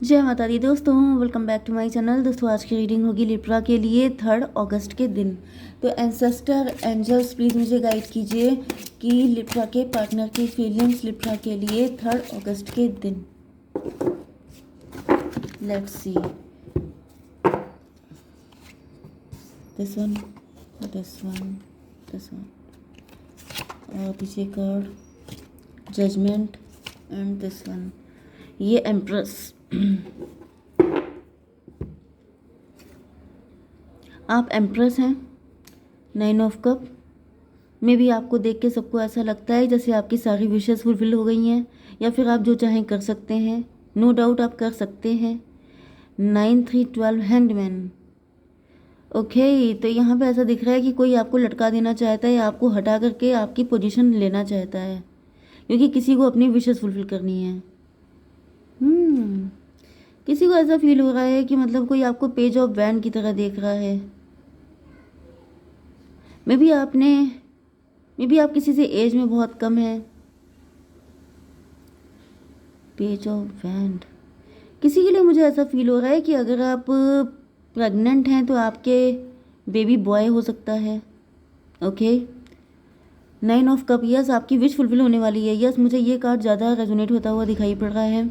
जय माता दी दोस्तों, welcome back to my channel. दोस्तों आज की रीडिंग होगी लिब्रा के लिए 3 अगस्त के दिन। तो एंसेस्टर एंजल्स प्लीज़ मुझे गाइड कीजिए कि लिब्रा के पार्टनर की फीलिंग्स लिब्रा के लिए 3 अगस्त के दिन। Let's see this one, this one, this one और पीछे card judgement and this one. ये एम्प्रेस आप एम्प्रेस हैं। 9 ऑफ कप में भी आपको देख के सबको ऐसा लगता है जैसे आपकी सारी विशेस फुलफिल हो गई हैं, या फिर आप जो चाहें कर सकते हैं। नो डाउट आप कर सकते हैं। 9 3 12 हैंगमैन। ओके, तो यहाँ पे ऐसा दिख रहा है कि कोई आपको लटका देना चाहता है या आपको हटा करके आपकी पोजीशन लेना चाहता है, क्योंकि किसी को अपनी विशेस फुलफिल करनी है। किसी को ऐसा फील हो रहा है कि मतलब कोई आपको पेज ऑफ वैंड की तरह देख रहा है। मे बी आप किसी से एज में बहुत कम है। पेज ऑफ वैंड किसी के लिए मुझे ऐसा फील हो रहा है कि अगर आप प्रेग्नेंट हैं तो आपके बेबी बॉय हो सकता है। ओके, 9 ऑफ कप, यस आपकी विश फुलफिल होने वाली है। यस मुझे ये कार्ड ज़्यादा रेजोनेट होता हुआ दिखाई पड़ रहा है।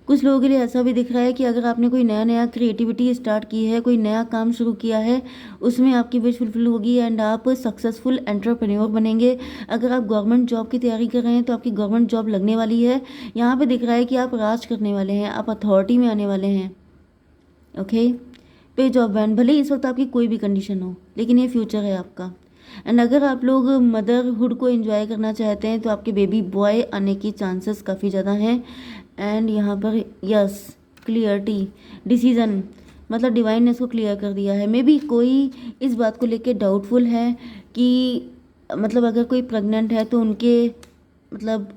कुछ लोगों के लिए ऐसा भी दिख रहा है कि अगर आपने कोई नया क्रिएटिविटी स्टार्ट की है, कोई नया काम शुरू किया है, उसमें आपकी विश फुलफिल होगी एंड आप सक्सेसफुल एंटरप्रेन्योर बनेंगे। अगर आप गवर्नमेंट जॉब की तैयारी कर रहे हैं तो आपकी गवर्नमेंट जॉब लगने वाली है। यहाँ पे दिख रहा है कि आप राज करने वाले हैं, आप अथॉरिटी में आने वाले हैं। ओके, पेज ऑफ वैंड, भले इस वक्त आपकी कोई भी कंडीशन हो, लेकिन ये फ्यूचर है आपका। एंड अगर आप लोग मदरहुड को एंजॉय करना चाहते हैं तो आपके बेबी बॉय आने की चांसेस काफ़ी ज़्यादा हैं। एंड यहाँ पर यस क्लियरिटी, डिसीज़न, मतलब डिवाइन ने इसको क्लियर कर दिया है। मे बी कोई इस बात को लेके डाउटफुल है कि मतलब अगर कोई प्रेग्नेंट है तो उनके मतलब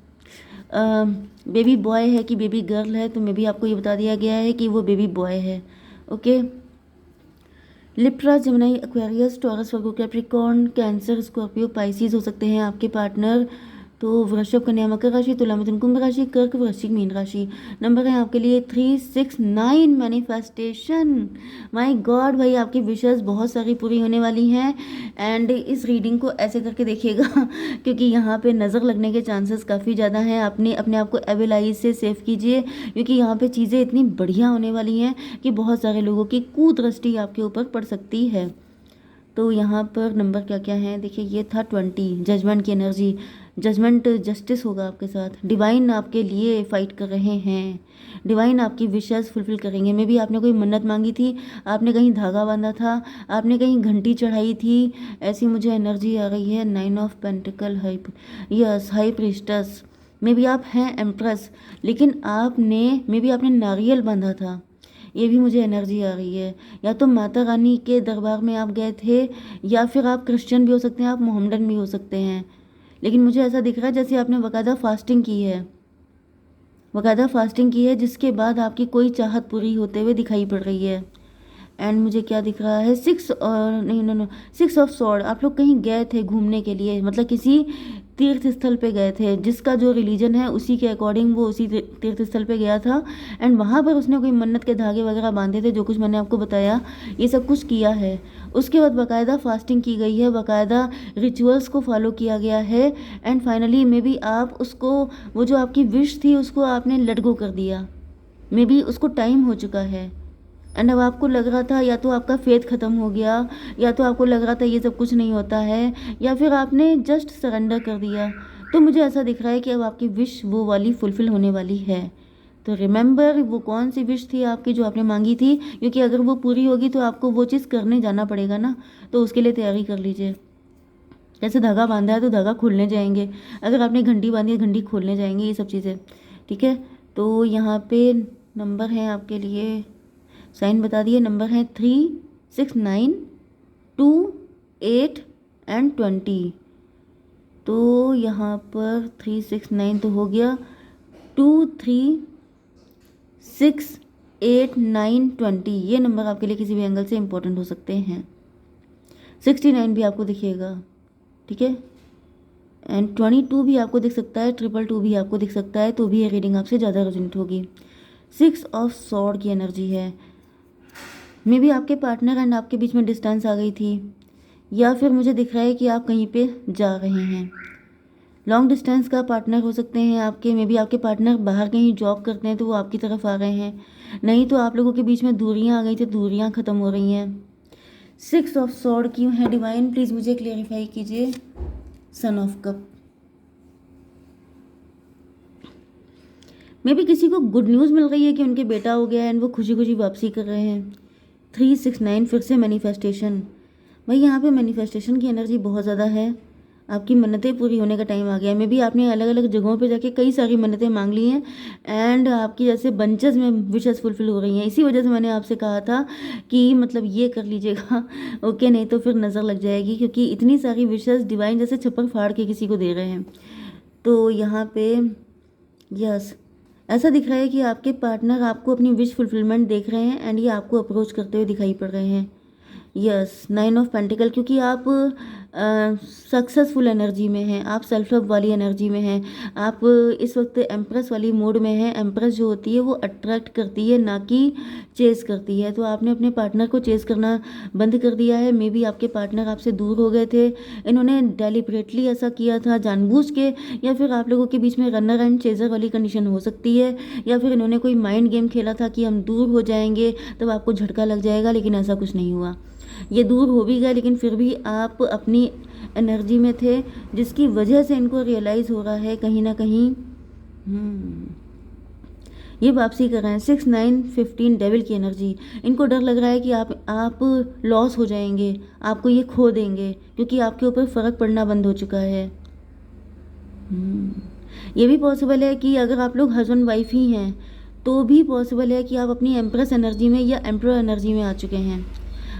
बेबी बॉय है कि बेबी गर्ल है, तो मे बी आपको ये बता दिया गया है कि वो बेबी बॉय है। Okay, Libra, Gemini, Aquarius, Taurus, Virgo, Capricorn, Cancer, Scorpio, Pisces हो सकते हैं आपके पार्टनर। तो वृषभ, कन्या, मकर राशि, तुला, मिथुन, कुंभ राशि, कर्क, वृश्चिक, मीन राशि। नंबर है आपके लिए 3 6 9। मैनिफेस्टेशन, माय गॉड भाई, आपकी विशेस बहुत सारी पूरी होने वाली हैं। एंड इस रीडिंग को ऐसे करके देखिएगा क्योंकि यहाँ पे नज़र लगने के चांसेस काफ़ी ज़्यादा हैं। अपने आप को एविल आइज से सेव कीजिए, क्योंकि यहाँ पे चीज़ें इतनी बढ़िया होने वाली हैं कि बहुत सारे लोगों की कुदृष्टि आपके ऊपर पड़ सकती है। तो यहाँ पर नंबर क्या क्या हैं देखिए, ये था 20, जजमेंट की एनर्जी, जजमेंट जस्टिस होगा आपके साथ। डिवाइन आपके लिए फाइट कर रहे हैं, डिवाइन आपकी विशेस फुलफिल करेंगे। मे बी आपने कोई मन्नत मांगी थी, आपने कहीं धागा बांधा था, आपने कहीं घंटी चढ़ाई थी, ऐसी मुझे एनर्जी आ रही है। 9 of pentacle, yes high प्रीस्टस। May be आप हैं एम्प्रेस, लेकिन मे बी आपने नारियल बांधा था, ये भी मुझे एनर्जी आ रही है। या तो माता रानी के दरबार में आप गए थे, या फिर आप क्रिश्चियन भी हो सकते हैं, आप मोहम्मडन भी हो सकते हैं। लेकिन मुझे ऐसा दिख रहा है जैसे आपने बाकायदा फास्टिंग की है, जिसके बाद आपकी कोई चाहत पूरी होते हुए दिखाई पड़ रही है। एंड मुझे क्या दिख रहा है, 6 और नहीं नो नो 6 ऑफ सॉर्ड। आप लोग कहीं गए थे घूमने के लिए, मतलब किसी तीर्थ स्थल पे गए थे, जिसका जो रिलीजन है उसी के अकॉर्डिंग वो उसी तीर्थ स्थल पे गया था। एंड वहाँ पर उसने कोई मन्नत के धागे वगैरह बांधे थे, जो कुछ मैंने आपको बताया, ये सब कुछ किया है। उसके बाद बाकायदा फास्टिंग की गई है, बाकायदा रिचुअल्स को फॉलो किया गया है। एंड फाइनली मे बी आप उसको, वो जो आपकी विश थी उसको आपने लेट गो कर दिया। मे बी उसको टाइम हो चुका है। एंड अब आपको लग रहा था या तो आपका फेथ ख़त्म हो गया, या तो आपको लग रहा था ये सब कुछ नहीं होता है, या फिर आपने जस्ट सरेंडर कर दिया। तो मुझे ऐसा दिख रहा है कि अब आपकी विश वो वाली फुलफ़िल होने वाली है। तो रिमेंबर वो कौन सी विश थी आपकी जो आपने मांगी थी, क्योंकि अगर वो पूरी होगी तो आपको वो चीज़ करने जाना पड़ेगा ना, तो उसके लिए तैयारी कर लीजिए। जैसे धागा बांधा है तो धागा खोलने जाएंगे, अगर आपने घंटी बांधी है घंटी खोलने जाएंगे, ये सब चीज़ें। ठीक है, तो यहाँ पे नंबर हैं आपके लिए, साइन बता दिए। नंबर है 3 6 9 2 8 एंड 20। तो यहाँ पर 3 6 9 तो हो गया, 2 3 6 8 9 20, ये नंबर आपके लिए किसी भी एंगल से इम्पोर्टेंट हो सकते हैं। 69 भी आपको दिखेगा, ठीक है। एंड 22 भी आपको दिख सकता है, 222 भी आपको दिख सकता है, तो भी ये रीडिंग आपसे ज़्यादा रेजोनेट होगी। सिक्स ऑफ सॉर्ड की एनर्जी है। मे बी आपके पार्टनर एंड आपके बीच में डिस्टेंस आ गई थी, या फिर मुझे दिख रहा है कि आप कहीं पे जा रहे हैं। लॉन्ग डिस्टेंस का पार्टनर हो सकते हैं आपके, मे बी आपके पार्टनर बाहर कहीं जॉब करते हैं तो वो आपकी तरफ आ रहे हैं, नहीं तो आप लोगों के बीच में दूरियां आ गई थी, दूरियां ख़त्म हो रही हैं। सिक्स ऑफ सॉर्ड क्यों है डिवाइन, प्लीज़ मुझे क्लेरिफाई कीजिए। Son of cup, may be किसी को गुड न्यूज़ मिल रही है कि उनके बेटा हो गया है एंड वो खुशी खुशी वापसी कर रहे हैं। 369 फिर से मैनिफेस्टेशन। भाई यहाँ पे मैनिफेस्टेशन की एनर्जी बहुत ज़्यादा है। आपकी मन्नतें पूरी होने का टाइम आ गया है। मे बी आपने अलग अलग जगहों पे जाके कई सारी मन्नतें मांग ली हैं एंड आपकी जैसे बंचेस में विशेस फुलफिल हो रही हैं। इसी वजह से मैंने आपसे कहा था कि मतलब ये कर लीजिएगा ओके, नहीं तो फिर नज़र लग जाएगी, क्योंकि इतनी सारी विशेस डिवाइन जैसे छप्पर फाड़ के किसी को दे रहे हैं। तो यहाँ पे यस, ऐसा दिख रहा है कि आपके पार्टनर आपको अपनी विश फुलफिलमेंट देख रहे हैं एंड ये आपको अप्रोच करते हुए दिखाई पड़ रहे हैं। यस, 9 ऑफ पेंटिकल, क्योंकि आप सक्सेसफुल एनर्जी में हैं, आप सेल्फ लव वाली एनर्जी में हैं, आप इस वक्त एम्प्रेस वाली मोड में हैं। एम्प्रेस जो होती है वो अट्रैक्ट करती है, ना कि चेस करती है। तो आपने अपने पार्टनर को चेस करना बंद कर दिया है। मे बी आपके पार्टनर आपसे दूर हो गए थे, इन्होंने डेलिबरेटली ऐसा किया था जानबूझ के, या फिर आप लोगों के बीच में रनर एंड चेजर वाली कंडीशन हो सकती है, या फिर इन्होंने कोई माइंड गेम खेला था कि हम दूर हो जाएंगे तब आपको झटका लग जाएगा, लेकिन ऐसा कुछ नहीं हुआ। ये दूर हो भी गए, लेकिन फिर भी आप अपनी एनर्जी में थे, जिसकी वजह से इनको रियलाइज़ हो रहा है कहीं ना कहीं ये वापसी कर रहे हैं। 6 9 15 डेविल की एनर्जी। इनको डर लग रहा है कि आप लॉस हो जाएंगे, आपको ये खो देंगे, क्योंकि आपके ऊपर फ़र्क पड़ना बंद हो चुका है। ये भी पॉसिबल है कि अगर आप लोग हस्बैंड वाइफ ही हैं तो भी पॉसिबल है कि आप अपनी एम्प्रेस एनर्जी में या एम्प्रो एनर्जी में आ चुके हैं।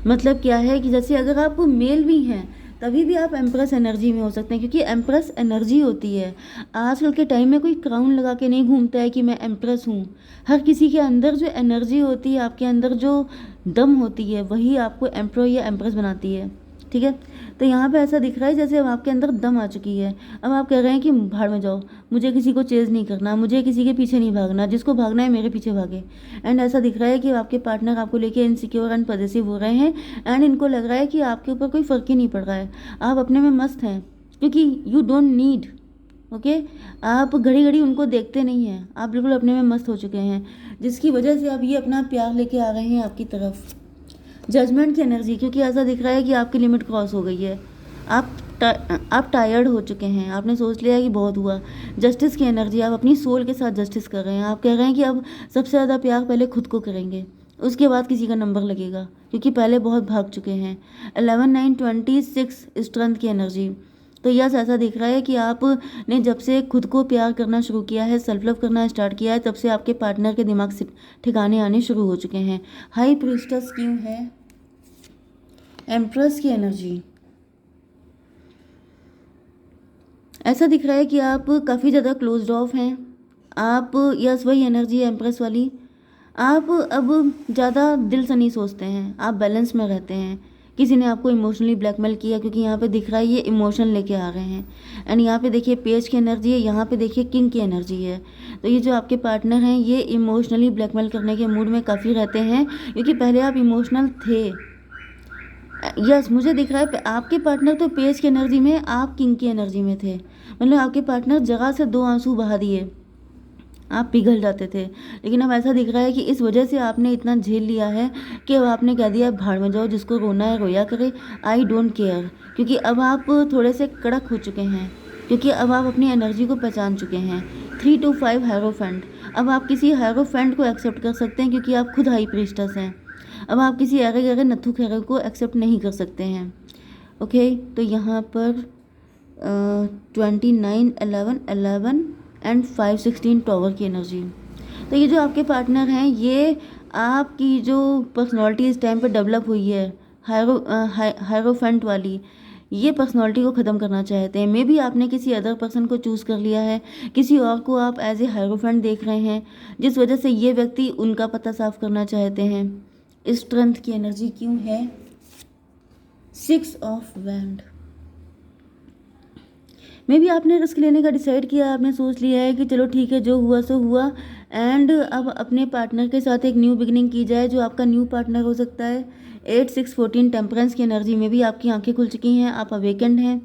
मतलब क्या है कि जैसे अगर आप मेल भी हैं तभी भी आप एम्प्रेस एनर्जी में हो सकते हैं, क्योंकि एम्प्रेस एनर्जी होती है। आजकल के टाइम में कोई क्राउन लगा के नहीं घूमता है कि मैं एम्प्रेस हूँ। हर किसी के अंदर जो एनर्जी होती है, आपके अंदर जो दम होती है, वही आपको एम्प्रो या एम्प्रेस बनाती है। ठीक है, तो यहाँ पे ऐसा दिख रहा है जैसे अब आपके अंदर दम आ चुकी है। अब आप कह रहे हैं कि भाड़ में जाओ, मुझे किसी को चेज़ नहीं करना, मुझे किसी के पीछे नहीं भागना, जिसको भागना है मेरे पीछे भागे। एंड ऐसा दिख रहा है कि आपके पार्टनर आपको लेके इनसिक्योर एंड पॉजेसिव हो रहे हैं एंड इनको लग रहा है कि आपके ऊपर कोई फ़र्क ही नहीं पड़ रहा है, आप अपने में मस्त हैं, क्योंकि यू डोंट नीड ओके। आप घड़ी घड़ी उनको देखते नहीं हैं, आप बिल्कुल अपने में मस्त हो चुके हैं, जिसकी वजह से अब ये अपना प्यार लेके आ रहे हैं आपकी तरफ। जजमेंट की एनर्जी, क्योंकि ऐसा दिख रहा है कि आपकी लिमिट क्रॉस हो गई है, आप टायर्ड हो चुके हैं, आपने सोच लिया है कि बहुत हुआ। जस्टिस की एनर्जी, आप अपनी सोल के साथ जस्टिस कर रहे हैं। आप कह रहे हैं कि अब सबसे ज़्यादा प्यार पहले खुद को करेंगे, उसके बाद किसी का नंबर लगेगा, क्योंकि पहले बहुत भाग चुके हैं। 11 9 26 स्ट्रेंथ की एनर्जी। तो यस, ऐसा दिख रहा है कि आपने जब से खुद को प्यार करना शुरू किया है, सेल्फ लव करना स्टार्ट किया है, तब से आपके पार्टनर के दिमाग से ठिकाने आने शुरू हो चुके हैं। हाई प्रीस्टेस क्यों है, एम्प्रेस की एनर्जी। ऐसा दिख रहा है कि आप काफ़ी ज़्यादा क्लोज्ड ऑफ हैं। आप यस, वही एनर्जी है एम्प्रेस वाली। आप अब ज़्यादा दिल से नहीं सोचते हैं, आप बैलेंस में रहते हैं। किसी ने आपको इमोशनली ब्लैकमेल किया, क्योंकि यहाँ पे दिख रहा है ये इमोशन लेके आ रहे हैं। एंड यहाँ पे देखिए पेज की एनर्जी है, यहाँ पे देखिए किंग की एनर्जी है। तो ये जो आपके पार्टनर हैं ये इमोशनली ब्लैकमेल करने के मूड में काफ़ी रहते हैं, क्योंकि पहले आप इमोशनल थे। यस, मुझे दिख रहा है आपके पार्टनर तो पेज की एनर्जी में, आप किंग की एनर्जी में थे। मतलब आपके पार्टनर जगह से 2 आंसू बहा दिए, आप पिघल जाते थे। लेकिन अब ऐसा दिख रहा है कि इस वजह से आपने इतना झेल लिया है कि अब आपने कह दिया भाड़ में जाओ, जिसको रोना है रोया करे, आई डोंट केयर। क्योंकि अब आप थोड़े से कड़क हो चुके हैं, क्योंकि अब आप अपनी एनर्जी को पहचान चुके हैं। 3 to 5 हायरोफेंट। अब आप किसी हायरोफेंट को एक्सेप्ट कर सकते हैं, क्योंकि आप खुद हाई प्रीस्टेस हैं। अब आप किसी अरे गरे नत्थु खैरे को एक्सेप्ट नहीं कर सकते हैं। ओके, तो यहाँ पर 29 11 11 एंड 5 16 टॉवर की एनर्जी। तो ये जो आपके पार्टनर हैं, ये आपकी जो पर्सनालिटी इस टाइम पर डेवलप हुई है हायरोफेंट वाली, ये पर्सनालिटी को ख़त्म करना चाहते हैं। मे बी आपने किसी अदर पर्सन को चूज़ कर लिया है, किसी और को आप एज ए हायरोफेंट देख रहे हैं, जिस वजह से ये व्यक्ति उनका पता साफ करना चाहते हैं। स्ट्रेंथ की एनर्जी क्यों है, 6 ऑफ वैंड। मे भी आपने रिस्क लेने का डिसाइड किया, आपने सोच लिया है कि चलो ठीक है जो हुआ सो हुआ, एंड अब अपने पार्टनर के साथ एक न्यू बिगनिंग की जाए जो आपका न्यू पार्टनर हो सकता है। 8 6 14 टेम्परेंस की एनर्जी में भी आपकी आंखें खुल चुकी हैं, आप अवेकेंड हैं।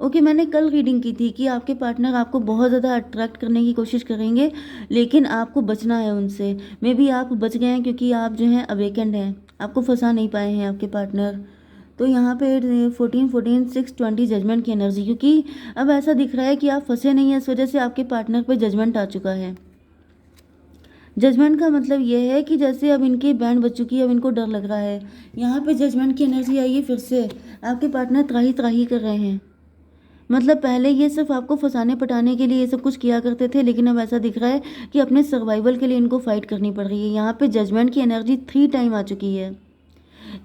ओके, मैंने कल रीडिंग की थी कि आपके पार्टनर आपको बहुत ज़्यादा अट्रैक्ट करने की कोशिश करेंगे, लेकिन आपको बचना है उनसे। मे बी आप बच गए हैं क्योंकि आप जो हैं अवेकेंड हैं, आपको फंसा नहीं पाए हैं आपके पार्टनर। तो यहाँ पे 14 14 6 20 जजमेंट की एनर्जी, क्योंकि अब ऐसा दिख रहा है कि आप फंसे नहीं हैं, इस वजह से आपके पार्टनर पे जजमेंट आ चुका है। जजमेंट का मतलब यह है कि जैसे अब इनकी बैंड बज चुकी है, अब इनको डर लग रहा है। यहाँ पे जजमेंट की एनर्जी आई है फिर से, आपके पार्टनर त्राही त्राही कर रहे हैं। मतलब पहले ये सिर्फ आपको फंसाने पटाने के लिए ये सब कुछ किया करते थे, लेकिन अब ऐसा दिख रहा है कि अपने सर्वाइवल के लिए इनको फाइट करनी पड़ रही है। यहाँ पे जजमेंट की एनर्जी 3 टाइम आ चुकी है।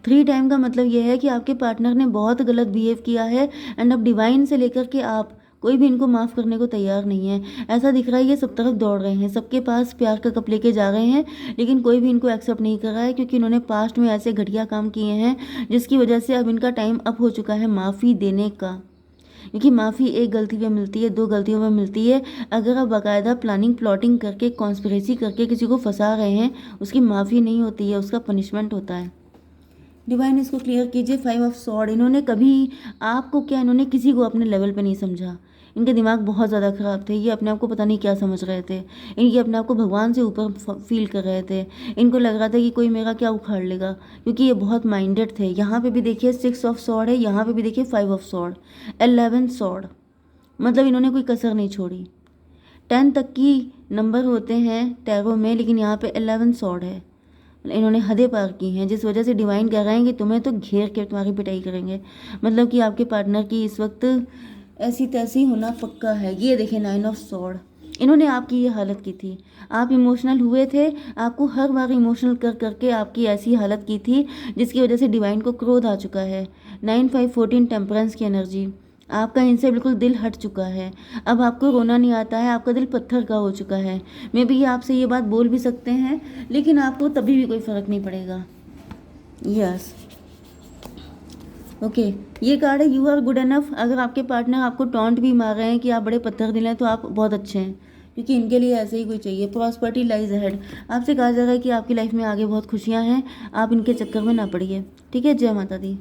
3 टाइम का मतलब यह है कि आपके पार्टनर ने बहुत गलत बिहेव किया है, एंड अब डिवाइन से लेकर के आप कोई भी इनको माफ़ करने को तैयार नहीं है। ऐसा दिख रहा है ये सब तरफ दौड़ रहे हैं, सबके पास प्यार का कप लेके जा रहे हैं, लेकिन कोई भी इनको एक्सेप्ट नहीं कर रहा है, क्योंकि इन्होंने पास्ट में ऐसे घटिया काम किए हैं जिसकी वजह से अब इनका टाइम अप हो चुका है माफ़ी देने का। क्योंकि माफ़ी एक गलती पे मिलती है, 2 गलतियों में मिलती है। अगर आप बाकायदा प्लानिंग प्लॉटिंग करके कॉन्स्पिरेसी करके किसी को फंसा रहे हैं, उसकी माफ़ी नहीं होती है, उसका पनिशमेंट होता है। डिवाइन इसको क्लियर कीजिए। 5 ऑफ सॉर्ड, इन्होंने कभी आपको क्या, इन्होंने किसी को अपने लेवल पे नहीं समझा। इनके दिमाग बहुत ज़्यादा ख़राब थे, ये अपने आप को पता नहीं क्या समझ रहे थे। इनके अपने आप को भगवान से ऊपर फील कर रहे थे। इनको लग रहा था कि कोई मेरा क्या उखाड़ लेगा, क्योंकि ये बहुत माइंडेड थे। यहाँ पे भी देखिए 6 ऑफ सॉर्ड है, यहाँ पे भी देखिए 5 ऑफ सॉर्ड, 11 सॉर्ड, मतलब इन्होंने कोई कसर नहीं छोड़ी। 10 तक की नंबर होते हैं टैरो में, लेकिन यहाँ पे 11 सॉर्ड है। इन्होंने हदें पार की हैं, जिस वजह से डिवाइन कह रहे हैं कि तुम्हें तो घेर के तुम्हारी पिटाई करेंगे। मतलब कि आपके पार्टनर की इस वक्त ऐसी तैसी होना पक्का है। ये देखें 9 ऑफ सॉर्ड, इन्होंने आपकी ये हालत की थी। आप इमोशनल हुए थे, आपको हर बार इमोशनल कर करके आपकी ऐसी हालत की थी जिसकी वजह से डिवाइन को क्रोध आ चुका है। 9 5 14 टेम्परेंस की एनर्जी, आपका इनसे बिल्कुल दिल हट चुका है। अब आपको रोना नहीं आता है, आपका दिल पत्थर का हो चुका है। मे बी आपसे ये बात बोल भी सकते हैं, लेकिन आपको तभी भी कोई फ़र्क नहीं पड़ेगा। यस, ओके, ये कार्ड है यू आर गुड एनफ। अगर आपके पार्टनर आपको टॉन्ट भी मार रहे हैं कि आप बड़े पत्थर दिल हैं, तो आप बहुत अच्छे हैं, क्योंकि इनके लिए ऐसे ही कोई चाहिए। प्रॉस्पर्टी लाइज अहेड, आपसे कहा जा रहा है कि आपकी लाइफ में आगे बहुत खुशियाँ हैं, आप इनके चक्कर में ना पड़िए। ठीक है, जय माता दी।